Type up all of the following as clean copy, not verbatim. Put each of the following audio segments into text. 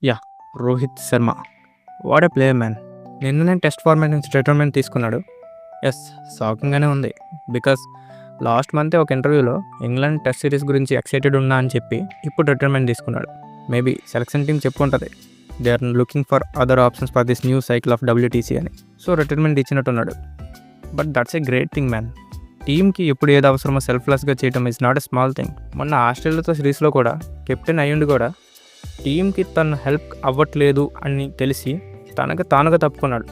Yeah Rohit Sharma what a player man. నిన్ననే test format నుంచి retirement తీసుకున్నాడు. ఎస్, షాకింగ్గానే ఉంది. బికాస్ లాస్ట్ మంతే ఒక ఇంటర్వ్యూలో ఇంగ్లాండ్ టెస్ట్ సిరీస్ గురించి ఎక్సైటెడ్ ఉన్నా అని చెప్పి ఇప్పుడు రిటైర్మెంట్ తీసుకున్నాడు. మేబీ సెలక్షన్ టీం చెప్పుకుంటుంది they are looking for other options for this new cycle of WTC అని. సో రిటైర్మెంట్ ఇచ్చినట్టున్నాడు. But that's a great thing man. టీమ్కి ఎప్పుడు ఏది అవసరమో సెల్ఫ్లెస్గా చేయడం is not a small thing. మొన్న ఆస్ట్రేలియాతో సిరీస్లో కూడా కెప్టెన్ అయ్యుండి కూడా టీంకి తను హెల్ప్ అవ్వట్లేదు అని తెలిసి తనకు తానుగా తప్పుకున్నాడు.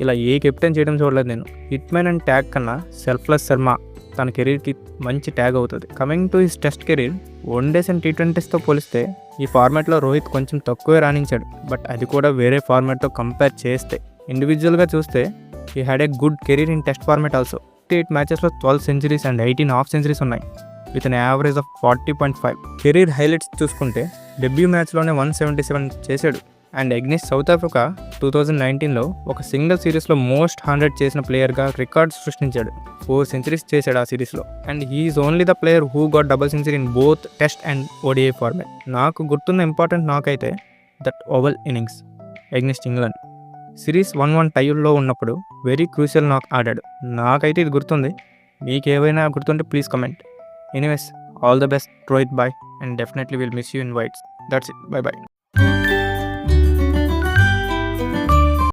ఇలా ఏ కెప్టెన్ చేయడం చూడలేదు నేను. హిట్మెన్ అండ్ ట్యాగ్ కన్నా సెల్ఫ్లెస్ శర్మ తన కెరీర్కి మంచి ట్యాగ్ అవుతుంది. Coming to his test career, one days and T20తో పోలిస్తే ఈ ఫార్మాట్లో రోహిత్ కొంచెం తక్కువే రాణించాడు. బట్ అది కూడా వేరే ఫార్మాట్తో కంపేర్ చేస్తే ఇండివిజువల్గా చూస్తే he had a good career in test format also. 8 మ్యాచెస్లో 12 సెంచరీస్ అండ్ 18 హాఫ్ సెంచరీస్ ఉన్నాయి with an average of 40.5. Career highlights చూసుకుంటే డెబ్యూ మ్యాచ్లోనే 177 చేశాడు. అండ్ అగైన్స్ట్ సౌత్ ఆఫ్రికా 2019లో ఒక సింగిల్ సిరీస్లో మోస్ట్ 100 చేసిన ప్లేయర్గా రికార్డ్ సృష్టించాడు. 4 సెంచరీస్ చేశాడు ఆ సిరీస్లో. And he's only the player who got double century in both test and ODI format. నాకు గుర్తున్న ఇంపార్టెంట్ నాకైతే that oval innings against England series 1-1 టైలో ఉన్నప్పుడు వెరీ క్రూషియల్ నాక్ ఆడాడు. నాకైతే ఇది గుర్తుంది. మీకు ఏవైనా గుర్తుంటే please comment. Anyways, all the best Rohit bhai, and definitely will miss you in whites. That's it, bye by.